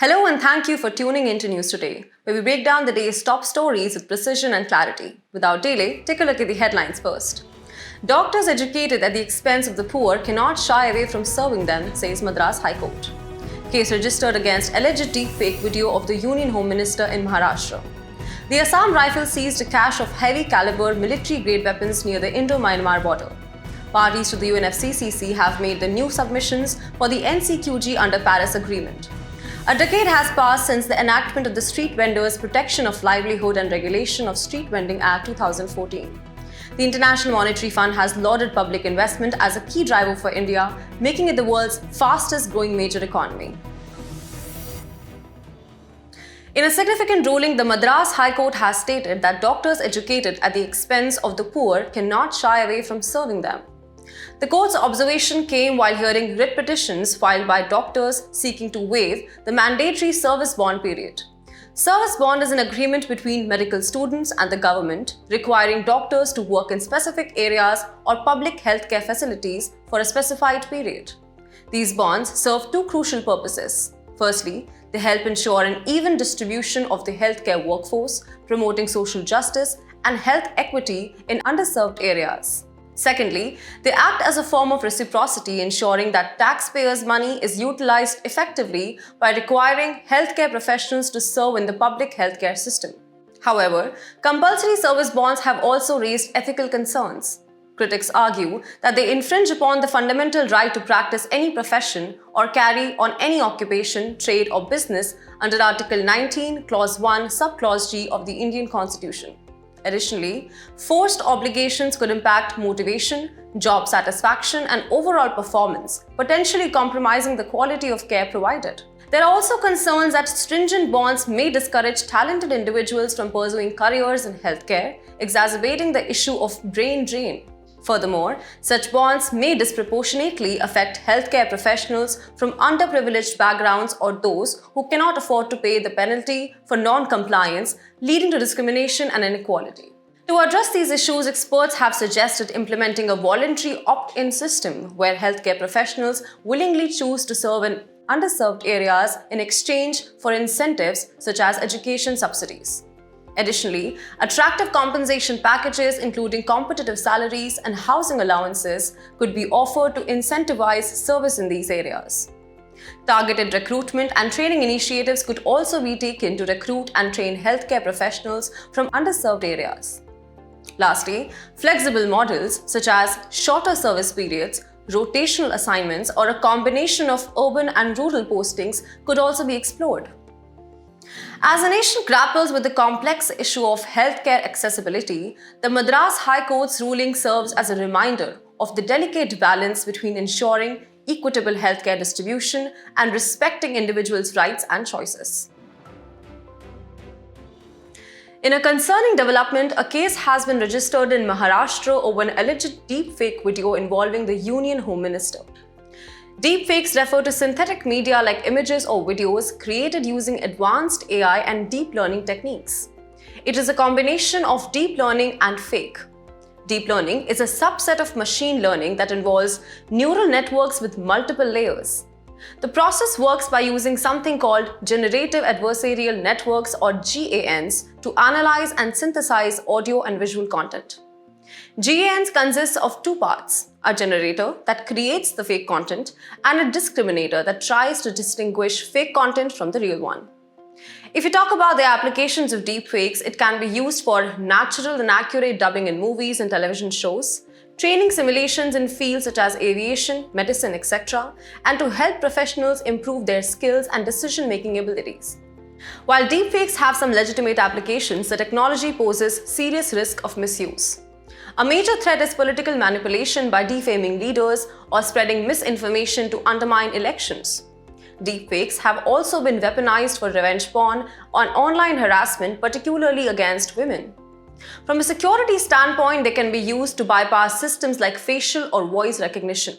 Hello and thank you for tuning in to News Today, where we break down the day's top stories with precision and clarity. Without delay, take a look at the headlines first. Doctors educated at the expense of the poor cannot shy away from serving them, says Madras High Court. Case registered against alleged deepfake video of the Union Home Minister in Maharashtra. The Assam Rifles seized a cache of heavy-caliber military-grade weapons near the Indo-Myanmar border. Parties to the UNFCCC have made the new submissions for the NCQG under Paris Agreement. A decade has passed since the enactment of the Street Vendors Protection of Livelihood and Regulation of Street Vending Act 2014. The International Monetary Fund has lauded public investment as a key driver for India, making it the world's fastest growing major economy. In a significant ruling, the Madras High Court has stated that doctors educated at the expense of the poor cannot shy away from serving them. The court's observation came while hearing writ petitions filed by doctors seeking to waive the mandatory service bond period. Service bond is an agreement between medical students and the government requiring doctors to work in specific areas or public healthcare facilities for a specified period. These bonds serve two crucial purposes. Firstly, they help ensure an even distribution of the healthcare workforce, promoting social justice and health equity in underserved areas. Secondly, they act as a form of reciprocity, ensuring that taxpayers' money is utilized effectively by requiring healthcare professionals to serve in the public healthcare system. However, compulsory service bonds have also raised ethical concerns. Critics argue that they infringe upon the fundamental right to practice any profession or carry on any occupation, trade, or business under Article 19, Clause 1, Subclause G of the Indian Constitution. Additionally, forced obligations could impact motivation, job satisfaction, and overall performance, potentially compromising the quality of care provided. There are also concerns that stringent bonds may discourage talented individuals from pursuing careers in healthcare, exacerbating the issue of brain drain. Furthermore, such bonds may disproportionately affect healthcare professionals from underprivileged backgrounds or those who cannot afford to pay the penalty for non-compliance, leading to discrimination and inequality. To address these issues, experts have suggested implementing a voluntary opt-in system where healthcare professionals willingly choose to serve in underserved areas in exchange for incentives such as education subsidies. Additionally, attractive compensation packages, including competitive salaries and housing allowances, could be offered to incentivize service in these areas. Targeted recruitment and training initiatives could also be taken to recruit and train healthcare professionals from underserved areas. Lastly, flexible models such as shorter service periods, rotational assignments, or a combination of urban and rural postings could also be explored. As the nation grapples with the complex issue of healthcare accessibility, the Madras High Court's ruling serves as a reminder of the delicate balance between ensuring equitable healthcare distribution and respecting individuals' rights and choices. In a concerning development, a case has been registered in Maharashtra over an alleged deepfake video involving the Union Home Minister. Deepfakes refer to synthetic media like images or videos created using advanced AI and deep learning techniques. It is a combination of deep learning and fake. Deep learning is a subset of machine learning that involves neural networks with multiple layers. The process works by using something called generative adversarial networks or GANs to analyze and synthesize audio and visual content. GANs consist of two parts: a generator that creates the fake content and a discriminator that tries to distinguish fake content from the real one. If you talk about the applications of deepfakes, it can be used for natural and accurate dubbing in movies and television shows, training simulations in fields such as aviation, medicine, etc., and to help professionals improve their skills and decision-making abilities. While deepfakes have some legitimate applications, the technology poses serious risk of misuse. A major threat is political manipulation by defaming leaders or spreading misinformation to undermine elections. Deepfakes have also been weaponized for revenge porn and online harassment, particularly against women. From a security standpoint, they can be used to bypass systems like facial or voice recognition.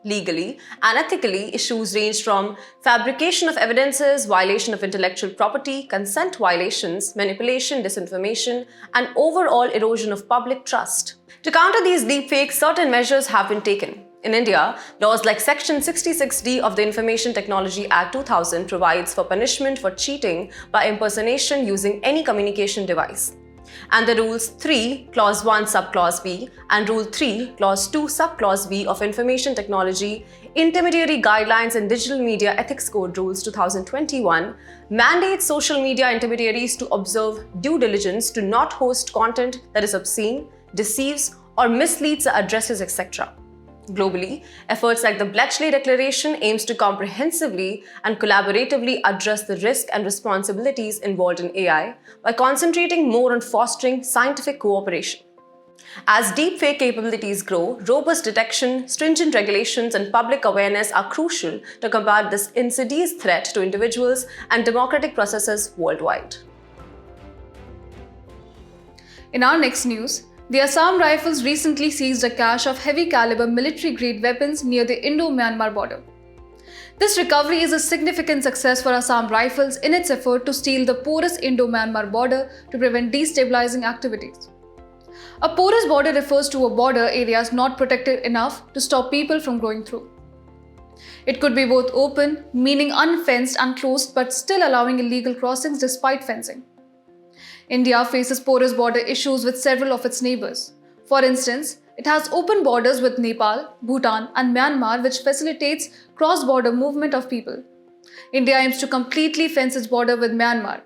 Legally and ethically, issues range from fabrication of evidences, violation of intellectual property, consent violations, manipulation, disinformation, and overall erosion of public trust. To counter these deepfakes, certain measures have been taken. In India, laws like Section 66D of the Information Technology Act 2000 provides for punishment for cheating by impersonation using any communication device. And the Rules 3, Clause 1, Subclause B, and Rule 3, Clause 2, Subclause B of Information Technology, Intermediary Guidelines and Digital Media Ethics Code Rules 2021 mandates social media intermediaries to observe due diligence to not host content that is obscene, deceives, or misleads the addresses, etc. Globally, efforts like the Bletchley Declaration aims to comprehensively and collaboratively address the risk and responsibilities involved in AI by concentrating more on fostering scientific cooperation. As deepfake capabilities grow, robust detection, stringent regulations, and public awareness are crucial to combat this insidious threat to individuals and democratic processes worldwide. In our next news, the Assam Rifles recently seized a cache of heavy-caliber military-grade weapons near the Indo-Myanmar border. This recovery is a significant success for Assam Rifles in its effort to steal the porous Indo-Myanmar border to prevent destabilizing activities. A porous border refers to a border areas not protected enough to stop people from going through. It could be both open, meaning unfenced and closed, but still allowing illegal crossings despite fencing. India faces porous border issues with several of its neighbors. For instance, it has open borders with Nepal, Bhutan, and Myanmar, which facilitates cross-border movement of people. India aims to completely fence its border with Myanmar.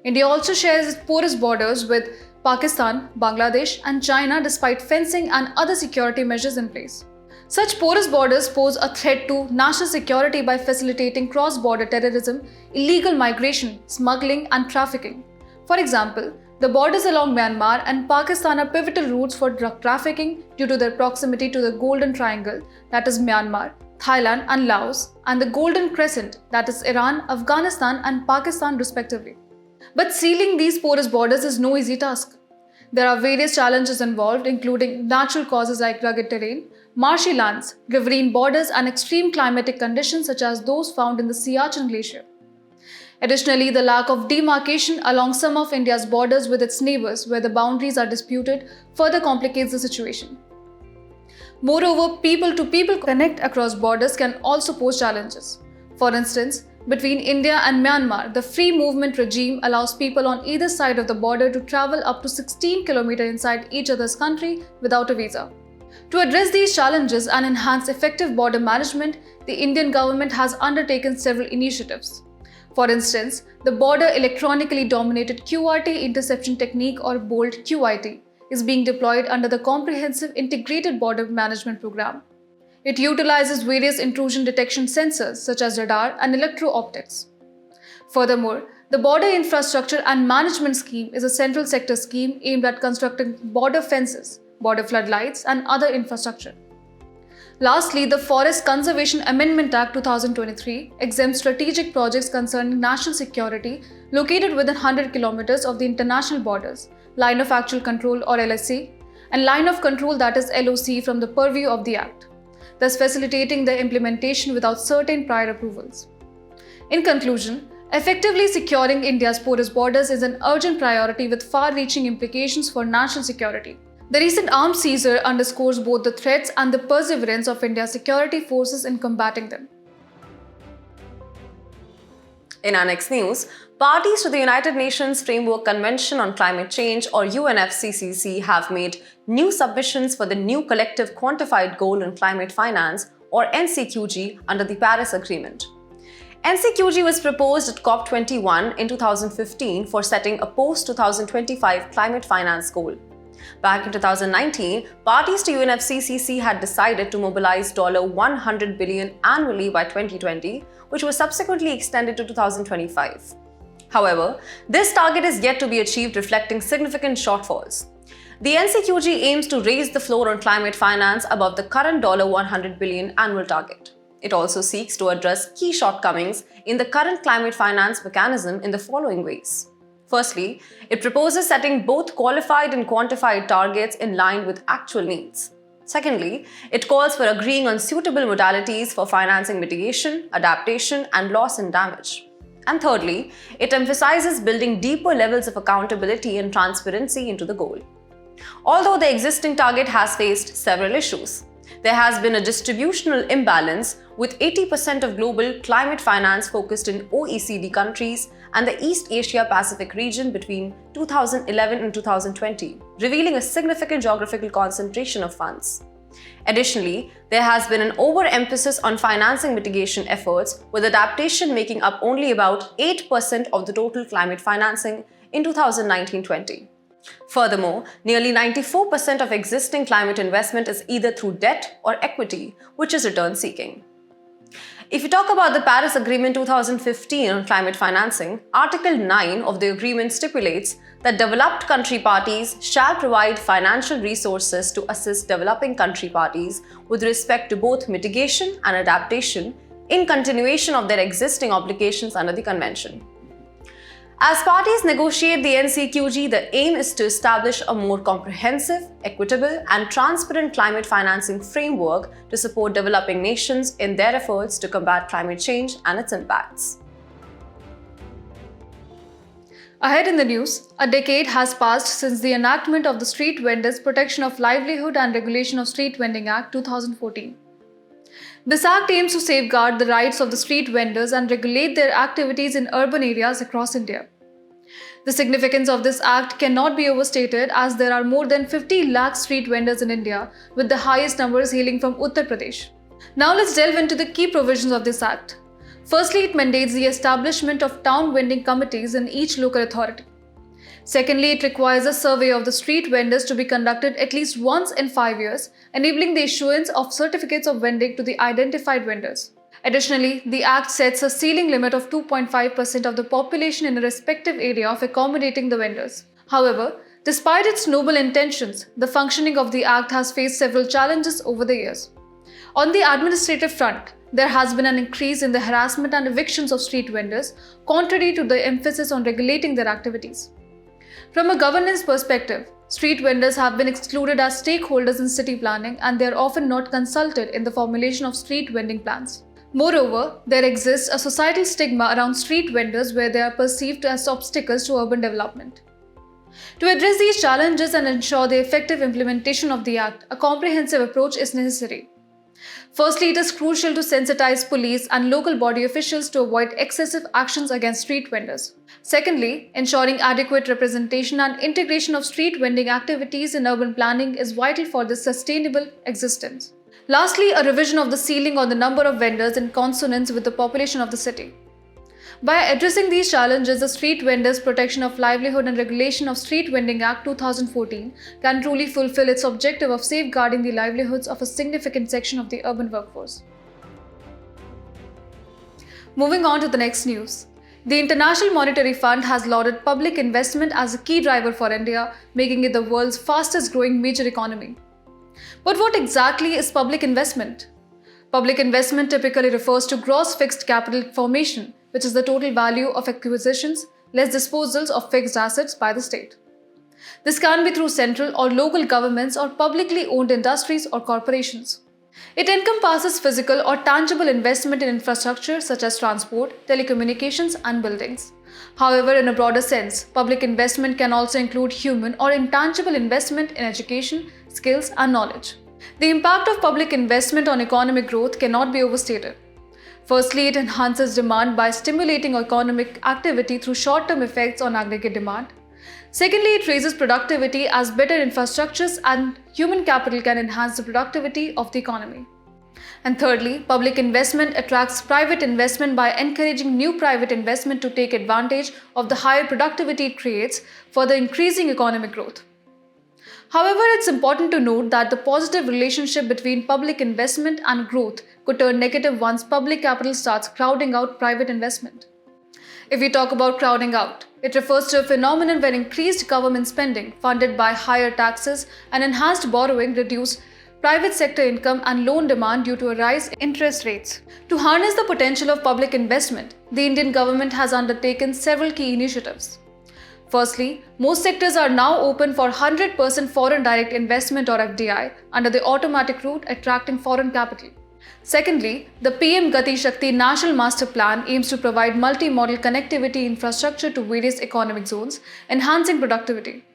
India also shares its porous borders with Pakistan, Bangladesh, and China despite fencing and other security measures in place. Such porous borders pose a threat to national security by facilitating cross-border terrorism, illegal migration, smuggling, and trafficking. For example, the borders along Myanmar and Pakistan are pivotal routes for drug trafficking due to their proximity to the Golden Triangle, that is Myanmar, Thailand, and Laos, and the Golden Crescent, that is Iran, Afghanistan, and Pakistan respectively. But sealing these porous borders is no easy task. There are various challenges involved, including natural causes like rugged terrain, marshy lands, riverine borders, and extreme climatic conditions such as those found in the Siachen Glacier. Additionally, the lack of demarcation along some of India's borders with its neighbors, where the boundaries are disputed, further complicates the situation. Moreover, people-to-people connect across borders can also pose challenges. For instance, between India and Myanmar, the free movement regime allows people on either side of the border to travel up to 16 km inside each other's country without a visa. To address these challenges and enhance effective border management, the Indian government has undertaken several initiatives. For instance, the Border Electronically Dominated QRT Interception Technique, or BOLT QIT, is being deployed under the Comprehensive Integrated Border Management Program. It utilizes various intrusion detection sensors such as radar and electro-optics. Furthermore, the Border Infrastructure and Management Scheme is a central sector scheme aimed at constructing border fences, border floodlights, and other infrastructure. Lastly, the Forest Conservation Amendment Act 2023 exempts strategic projects concerning national security located within 100 kilometers of the international borders, line of actual control or LSC, and line of control, that is LOC, from the purview of the Act, thus facilitating their implementation without certain prior approvals. In conclusion, effectively securing India's porous borders is an urgent priority with far-reaching implications for national security. The recent arms seizure underscores both the threats and the perseverance of India's security forces in combating them. In our next news, parties to the United Nations Framework Convention on Climate Change, or UNFCCC, have made new submissions for the new collective quantified goal in climate finance, or NCQG, under the Paris Agreement. NCQG was proposed at COP21 in 2015 for setting a post-2025 climate finance goal. Back in 2019, parties to UNFCCC had decided to mobilize $100 billion annually by 2020, which was subsequently extended to 2025. However, this target is yet to be achieved, reflecting significant shortfalls. The NCQG aims to raise the floor on climate finance above the current $100 billion annual target. It also seeks to address key shortcomings in the current climate finance mechanism in the following ways. Firstly, it proposes setting both qualified and quantified targets in line with actual needs. Secondly, it calls for agreeing on suitable modalities for financing mitigation, adaptation, and loss and damage. And thirdly, it emphasizes building deeper levels of accountability and transparency into the goal. Although the existing target has faced several issues, There has been a distributional imbalance, with 80% of global climate finance focused in OECD countries and the East Asia Pacific region between 2011 and 2020, revealing a significant geographical concentration of funds. Additionally, there has been an overemphasis on financing mitigation efforts, with adaptation making up only about 8% of the total climate financing in 2019-20. Furthermore, nearly 94% of existing climate investment is either through debt or equity, which is return-seeking. If you talk about the Paris Agreement 2015 on climate financing, Article 9 of the agreement stipulates that developed country parties shall provide financial resources to assist developing country parties with respect to both mitigation and adaptation in continuation of their existing obligations under the Convention. As parties negotiate the NCQG, the aim is to establish a more comprehensive, equitable, and transparent climate financing framework to support developing nations in their efforts to combat climate change and its impacts. Ahead in the news, a decade has passed since the enactment of the Street Vendors Protection of Livelihood and Regulation of Street Vending Act 2014. This act aims to safeguard the rights of the street vendors and regulate their activities in urban areas across India. The significance of this act cannot be overstated, as there are more than 50 lakh street vendors in India, with the highest numbers hailing from Uttar Pradesh. Now let's delve into the key provisions of this act. Firstly, it mandates the establishment of town vending committees in each local authority. Secondly, it requires a survey of the street vendors to be conducted at least once in 5 years, enabling the issuance of certificates of vending to the identified vendors. Additionally, the Act sets a ceiling limit of 2.5% of the population in a respective area of accommodating the vendors. However, despite its noble intentions, the functioning of the Act has faced several challenges over the years. On the administrative front, there has been an increase in the harassment and evictions of street vendors, contrary to the emphasis on regulating their activities. From a governance perspective, street vendors have been excluded as stakeholders in city planning, and they are often not consulted in the formulation of street vending plans. Moreover, there exists a societal stigma around street vendors where they are perceived as obstacles to urban development. To address these challenges and ensure the effective implementation of the Act, a comprehensive approach is necessary. Firstly, it is crucial to sensitize police and local body officials to avoid excessive actions against street vendors. Secondly, ensuring adequate representation and integration of street vending activities in urban planning is vital for their sustainable existence. Lastly, a revision of the ceiling on the number of vendors in consonance with the population of the city. By addressing these challenges, the Street Vendors Protection of Livelihood and Regulation of Street Vending Act 2014 can truly fulfill its objective of safeguarding the livelihoods of a significant section of the urban workforce. Moving on to the next news. The International Monetary Fund has lauded public investment as a key driver for India, making it the world's fastest growing major economy. But what exactly is public investment? Public investment typically refers to gross fixed capital formation, which is the total value of acquisitions less disposals of fixed assets by the state. This can be through central or local governments or publicly owned industries or corporations. It encompasses physical or tangible investment in infrastructure such as transport, telecommunications, and buildings. However, in a broader sense, public investment can also include human or intangible investment in education, skills, and knowledge. The impact of public investment on economic growth cannot be overstated. Firstly, it enhances demand by stimulating economic activity through short-term effects on aggregate demand. Secondly, it raises productivity as better infrastructures and human capital can enhance the productivity of the economy. And thirdly, public investment attracts private investment by encouraging new private investment to take advantage of the higher productivity it creates, further increasing economic growth. However, it's important to note that the positive relationship between public investment and growth could turn negative once public capital starts crowding out private investment. If we talk about crowding out, it refers to a phenomenon where increased government spending, funded by higher taxes and enhanced borrowing, reduce private sector income and loan demand due to a rise in interest rates. To harness the potential of public investment, the Indian government has undertaken several key initiatives. Firstly, most sectors are now open for 100% foreign direct investment or FDI under the automatic route attracting foreign capital. Secondly, the PM Gati Shakti National Master Plan aims to provide multi-modal connectivity infrastructure to various economic zones, enhancing productivity.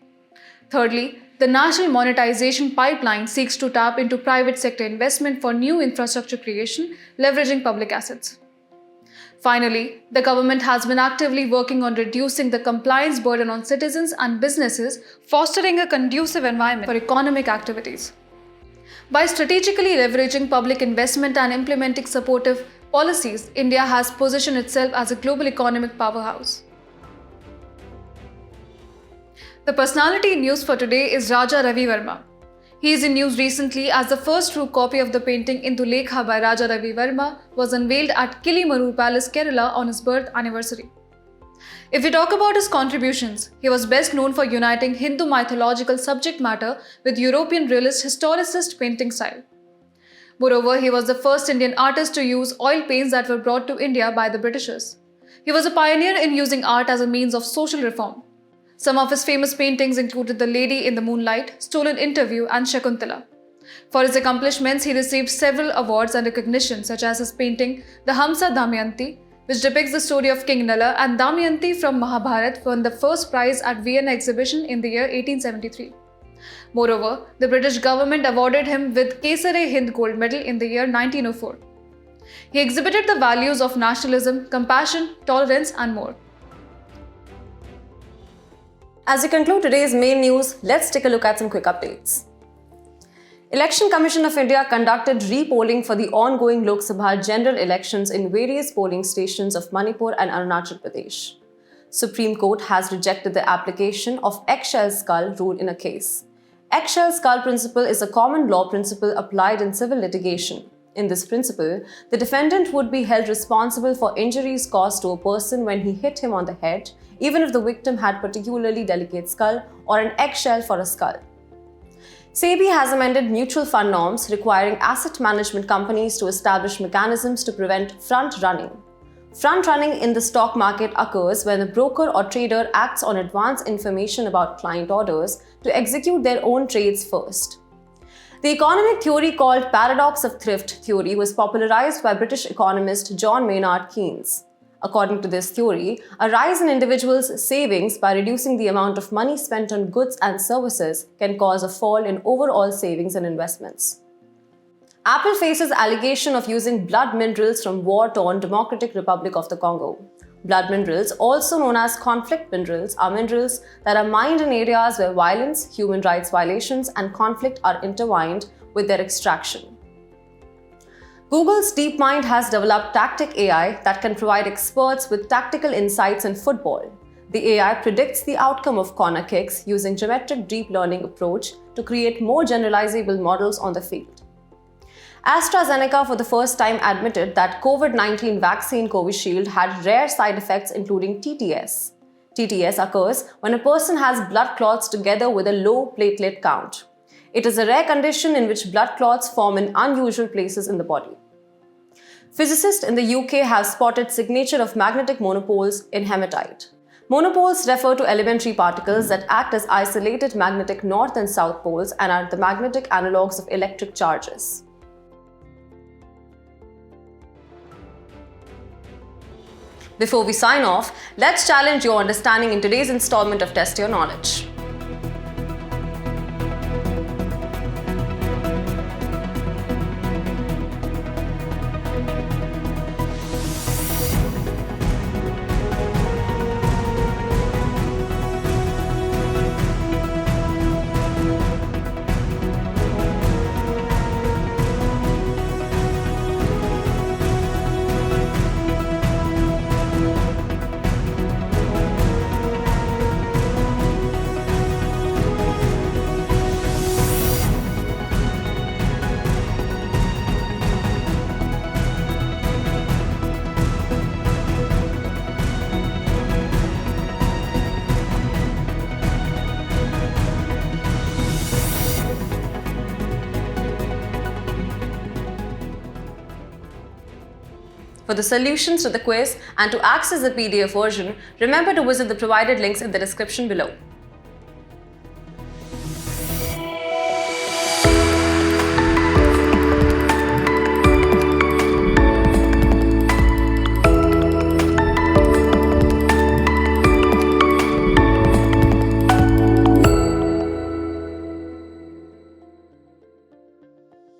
Thirdly, the national monetization pipeline seeks to tap into private sector investment for new infrastructure creation, leveraging public assets. Finally, the government has been actively working on reducing the compliance burden on citizens and businesses, fostering a conducive environment for economic activities. By strategically leveraging public investment and implementing supportive policies, India has positioned itself as a global economic powerhouse. The personality in news for today is Raja Ravi Varma. He is in news recently as the first true copy of the painting Indulekha by Raja Ravi Varma was unveiled at Kilimanur Palace, Kerala on his birth anniversary. If we talk about his contributions, he was best known for uniting Hindu mythological subject matter with European realist historicist painting style. Moreover, he was the first Indian artist to use oil paints that were brought to India by the Britishers. He was a pioneer in using art as a means of social reform. Some of his famous paintings included The Lady in the Moonlight, Stolen Interview, and Shakuntala. For his accomplishments, he received several awards and recognition, such as his painting The Hamsa Damayanti, which depicts the story of King Nala, and Damayanti from Mahabharat won the first prize at Vienna exhibition in the year 1873. Moreover, the British government awarded him with Kesare-Hind Gold Medal in the year 1904. He exhibited the values of nationalism, compassion, tolerance, and more. As we conclude today's main news, let's take a look at some quick updates. Election Commission of India conducted re-polling for the ongoing Lok Sabha general elections in various polling stations of Manipur and Arunachal Pradesh. Supreme Court has rejected the application of eggshell skull rule in a case. Eggshell skull principle is a common law principle applied in civil litigation. In this principle, the defendant would be held responsible for injuries caused to a person when he hit him on the head, even if the victim had particularly delicate skull or an eggshell for a skull. SEBI has amended mutual fund norms requiring asset management companies to establish mechanisms to prevent front-running. Front-running in the stock market occurs when a broker or trader acts on advance information about client orders to execute their own trades first. The economic theory called paradox of thrift theory was popularized by British economist John Maynard Keynes. According to this theory, a rise in individuals' savings by reducing the amount of money spent on goods and services can cause a fall in overall savings and investments. Apple faces allegation of using blood minerals from war-torn Democratic Republic of the Congo. Blood minerals, also known as conflict minerals, are minerals that are mined in areas where violence, human rights violations, and conflict are intertwined with their extraction. Google's DeepMind has developed tactic AI that can provide experts with tactical insights in football. The AI predicts the outcome of corner kicks using geometric deep learning approach to create more generalizable models on the field. AstraZeneca for the first time admitted that COVID-19 vaccine Covishield had rare side effects including TTS. TTS occurs when a person has blood clots together with a low platelet count. It is a rare condition in which blood clots form in unusual places in the body. Physicists in the UK have spotted signature of magnetic monopoles in hematite. Monopoles refer to elementary particles that act as isolated magnetic north and south poles and are the magnetic analogues of electric charges. Before we sign off, let's challenge your understanding in today's installment of Test Your Knowledge. For the solutions to the quiz and to access the PDF version, remember to visit the provided links in the description below.